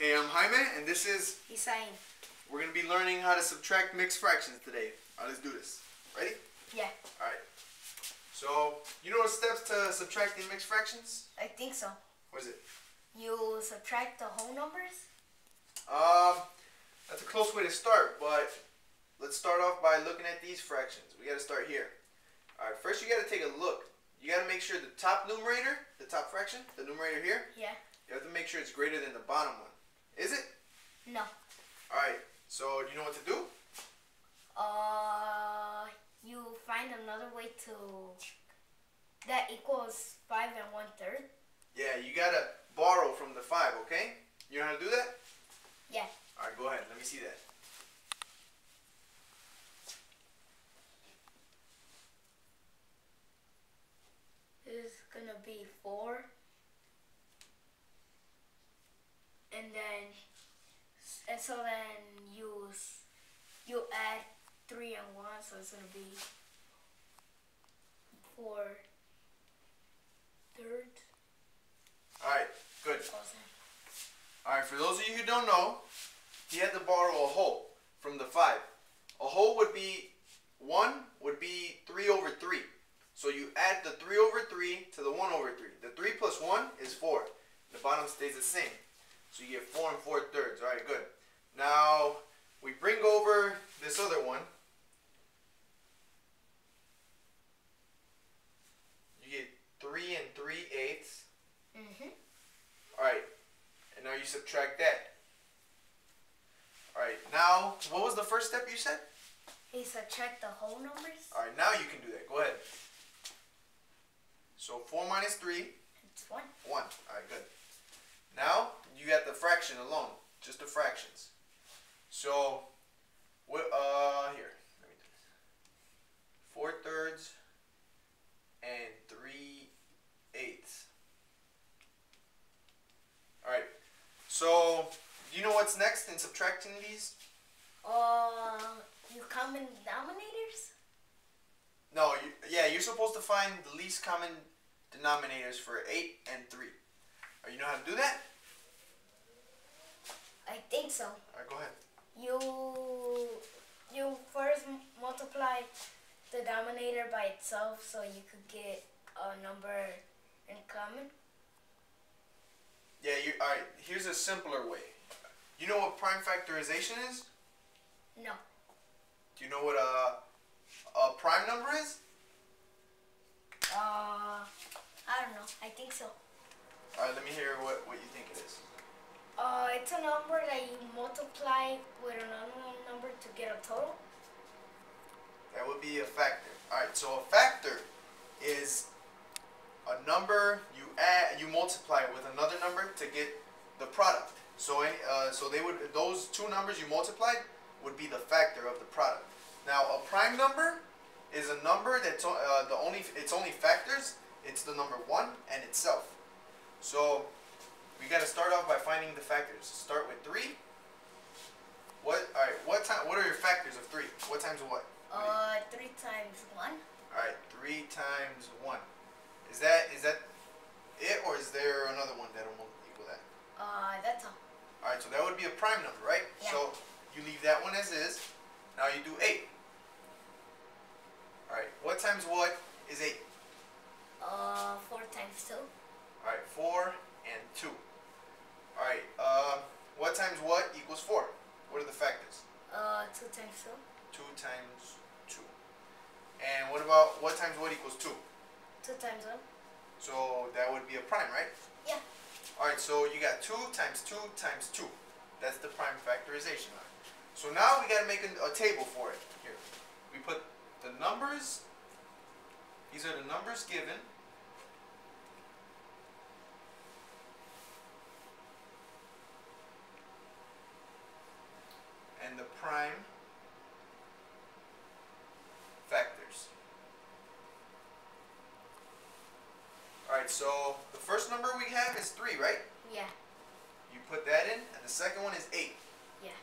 Hey, I'm Jaime, and this is... Isain. We're going to be learning how to subtract mixed fractions today. Alright, let's do this. Ready? Yeah. Alright. So, you know the steps to subtracting mixed fractions? I think so. What is it? You subtract the whole numbers? That's a close way to start, but let's start off by looking at these fractions. We got to start here. Alright, first you got to take a look. You got to make sure the top numerator, the top fraction, the numerator here, Yeah. you have to make sure it's greater than the bottom one. Is it? No. Alright, so do you know what to do? You find another way to... that equals 5 1/3? Yeah, you got to borrow from the 5, okay? You know how to do that? Yeah. Alright, go ahead. Let me see that. This is gonna be 4. And so then you add 3 and 1, so it's gonna be 4/3. Alright, good. Awesome. Alright, for those of you who don't know, he had to borrow a whole from the 5. A whole would be 1 would be 3/3. So you add the 3/3 to the 1/3. The 3 plus 1 is 4. The bottom stays the same. So you get 4 4/3. Alright, good. Now, we bring over this other one. You get 3 3/8. Mm-hmm. Alright, and now you subtract that. Alright, now, what was the first step you said? You subtract the whole numbers? Alright, now you can do that. Go ahead. So 4 minus 3. It's 1. 1. Alright, good. Now, you got the fraction alone. Just the fractions. So, what, here. Let me do this. 4/3 and 3/8. Alright. So, do you know what's next in subtracting these? You common denominators? No, you're supposed to find the least common denominators for 8 and 3. You know how to do that? I think so. Alright, go ahead. You first multiply the denominator by itself so you could get a number in common. Yeah, alright, here's a simpler way. You know what prime factorization is? No. Do you know what a prime number is? I don't know. I think so. Alright, let me hear what you think it is. It's a number that you multiply with another number to get a total. That would be a factor. Alright, so a factor is a number you multiply with another number to get the product. So those two numbers you multiplied would be the factor of the product. Now a prime number is a number that's it's only factors. It's the number 1 and itself. So we got to start off by finding the factors. Start with 3. What are your factors of 3? What times what? 3 times 1. Alright, 3 times 1. Is that it, or is there another one that will equal that? That's all. Alright, so that would be a prime number, right? Yeah. So you leave that one as is. Now you do 8. Alright, what times what is 8? 4 times 2. Alright, 4 and 2. Alright, what times what equals 4? What are the factors? 2 times 2. 2 times 2. And what times what equals 2? 2 times 1. So that would be a prime, right? Yeah. Alright, so you got 2 times 2 times 2. That's the prime factorization. So now we got to make a table for it. Here, we put the numbers. These are the numbers given. And the prime factors. Alright, so the first number we have is 3, right? Yeah. You put that in, and the second one is 8. Yeah.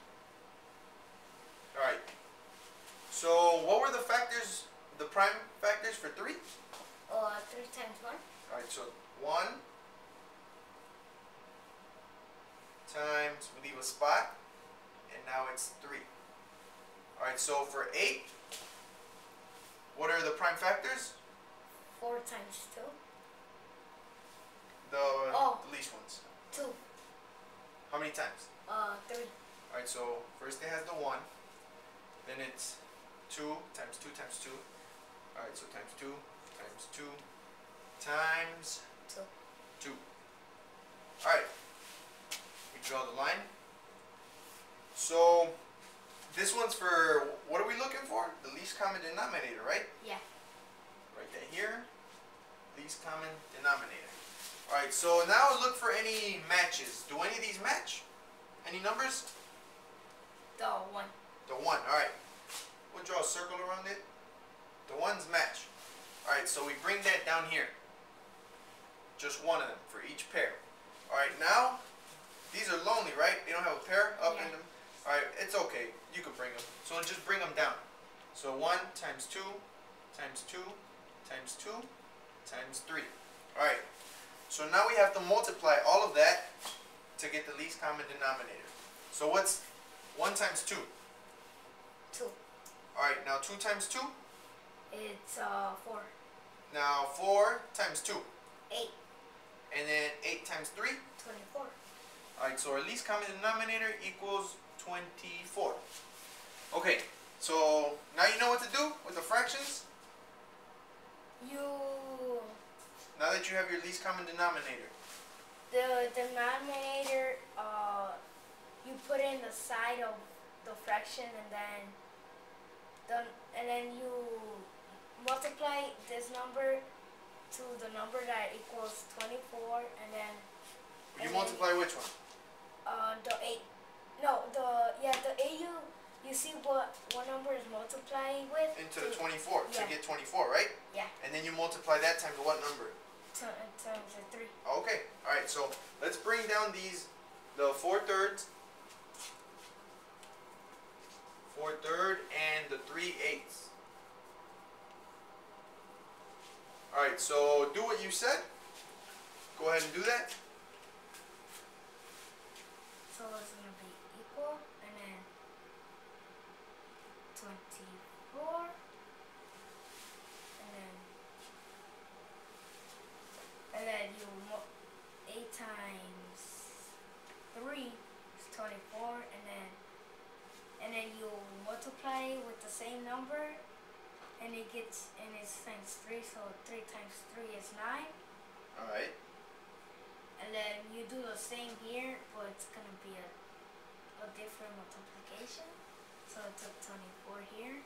Alright. So what were the factors, the prime factors for 3? 3 times 1. Alright, so 1 times, spot, and now it's 3. Alright, so for 8, what are the prime factors? 4 times 2. The least ones. 2. How many times? 3. Alright, so first it has the 1, then it's 2 times 2 times 2. Alright, so times 2 times 2 times 2. Alright, we draw the line. So this one's for, what are we looking for? The least common denominator, right? Yeah. Write that here. Least common denominator. Alright, so now look for any matches. Do any of these match? Any numbers? The 1. The 1, alright. We'll draw a circle around it. The 1's match. Alright, so we bring that down here. Just one of them for each pair. Alright, now, these are lonely, right? They don't have a pair up in them. Alright, it's okay. You can bring them. So just bring them down. So 1 times 2 times 2 times 2 times 3. Alright, so now we have to multiply all of that to get the least common denominator. So what's 1 times 2? 2. Alright, now 2 times 2? It's 4. Now 4 times 2? 8. And then 8 times 3? 24. Alright, so our least common denominator equals 24. Okay, so now you know what to do with the fractions? Now that you have your least common denominator. The denominator, you put in the side of the fraction, and then you multiply this number to the number that equals 24, and then You multiply which one? The 8. No, the 8 you see what number is multiplying with? Into the 24 to Yeah. get 24, right? Yeah. And then you multiply that times what number? Times 3. Okay, alright, so let's bring down the 4/3, 4/3, and the 3/8. Alright, so do what you said. Go ahead and do that. So it's going to be equal, and then 24, and then you 8 times 3 is 24, and then you multiply with the same number, and it's times 3, so 3 times 3 is 9. Alright. And then you do the same here, but it's going to be a different multiplication. So I took 24 here.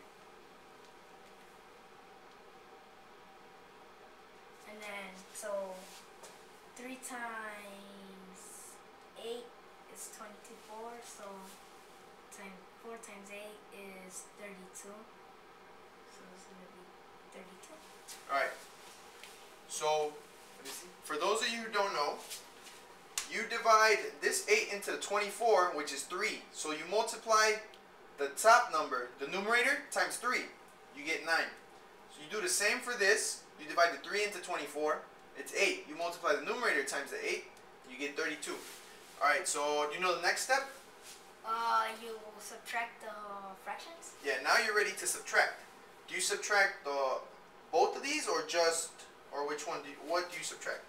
And then, so 3 times 8 is 24, so 4 times 8 is 32. So it's going to be 32. Alright. So, for those of you who don't know, you divide this 8 into the 24, which is 3. So you multiply the top number, the numerator, times 3. You get 9. So you do the same for this. You divide the 3 into 24. It's 8. You multiply the numerator times the 8. You get 32. Alright, so do you know the next step? You subtract the fractions? Yeah, now you're ready to subtract. Do you subtract both of these, or which one? What do you subtract?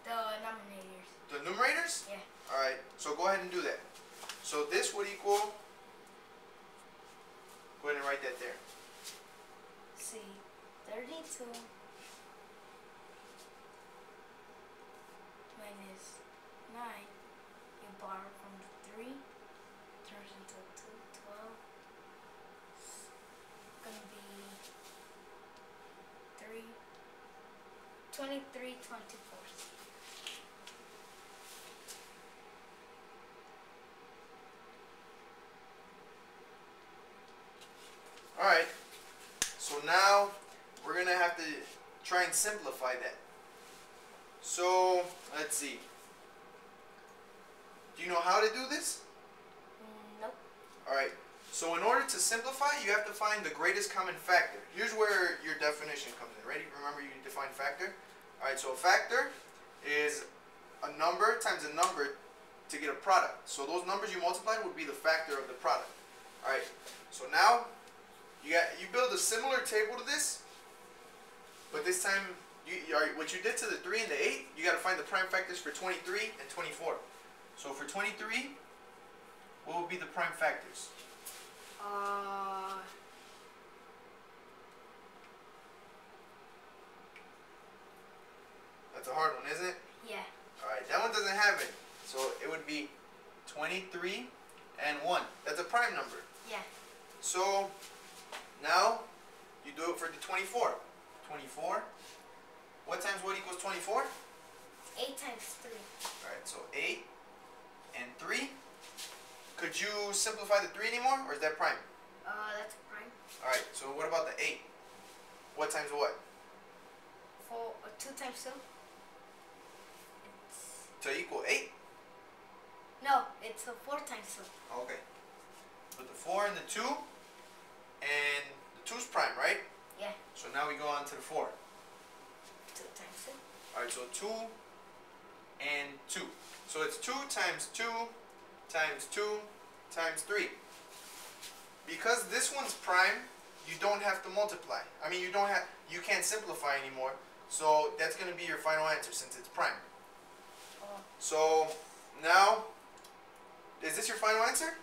The denominators. The numerators? Yeah. Alright, so go ahead and do that. So this would equal, go ahead and write that there. See, 32 minus 9, you borrow from the 3, turns into 2, 12. It's gonna be 23 24. Alright, so now we're going to have to try and simplify that. So, let's see. Do you know how to do this? Nope. Alright, so in order to simplify, you have to find the greatest common factor. Here's where your definition comes in. Ready? Remember, you define factor? Alright, so a factor is a number times a number to get a product. So those numbers you multiplied would be the factor of the product. Alright, so now you build a similar table to this, but this time what you did to the 3 and the 8, you got to find the prime factors for 23 and 24. So for 23, what would be the prime factors? That's a hard one, isn't it? Yeah. Alright, that one doesn't have it. So it would be 23 and 1. That's a prime number. Yeah. So now you do it for the 24. 24. What times what equals 24? 8 times 3. Alright, so 8 and 3. Could you simplify the 3 anymore, or is that prime? That's prime. Alright, so what about the 8? What times what? 2 times 2. To equal 8? No, it's 4 times 2. Okay. Put the 4 and the 2, and the 2's prime, right? Yeah. So now we go on to the 4. 2 times 2. Alright, so 2 and 2. So it's 2 times 2 times 2 times 3. Because this one's prime, you don't have to multiply. I mean, you can't simplify anymore. So that's going to be your final answer since it's prime. Oh. So now, is this your final answer?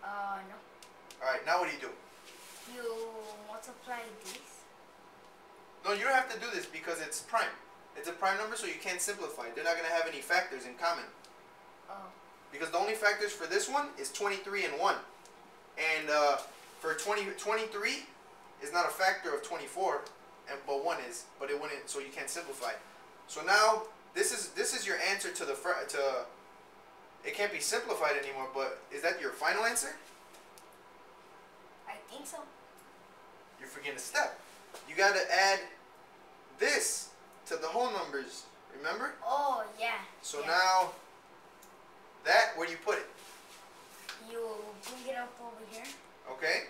No. Alright, now what do? You multiply these. No, you don't have to do this because it's prime. It's a prime number, so you can't simplify. They're not going to have any factors in common. Oh. Because the only factors for this one is 23 and 1. And for 23 is not a factor of 24, but 1 is. But it wouldn't, so you can't simplify. So now this is your answer to the it can't be simplified anymore. But is that your final answer? I think so. You're forgetting a step. You got to add this to the whole numbers. Remember? Oh yeah. So yeah. now that, where do you put it? You bring it up over here. Okay.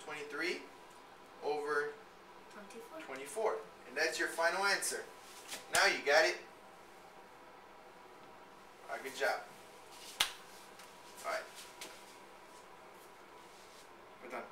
23 over 24. And that's your final answer. Now you got it. Alright, good job. Alright. We're done.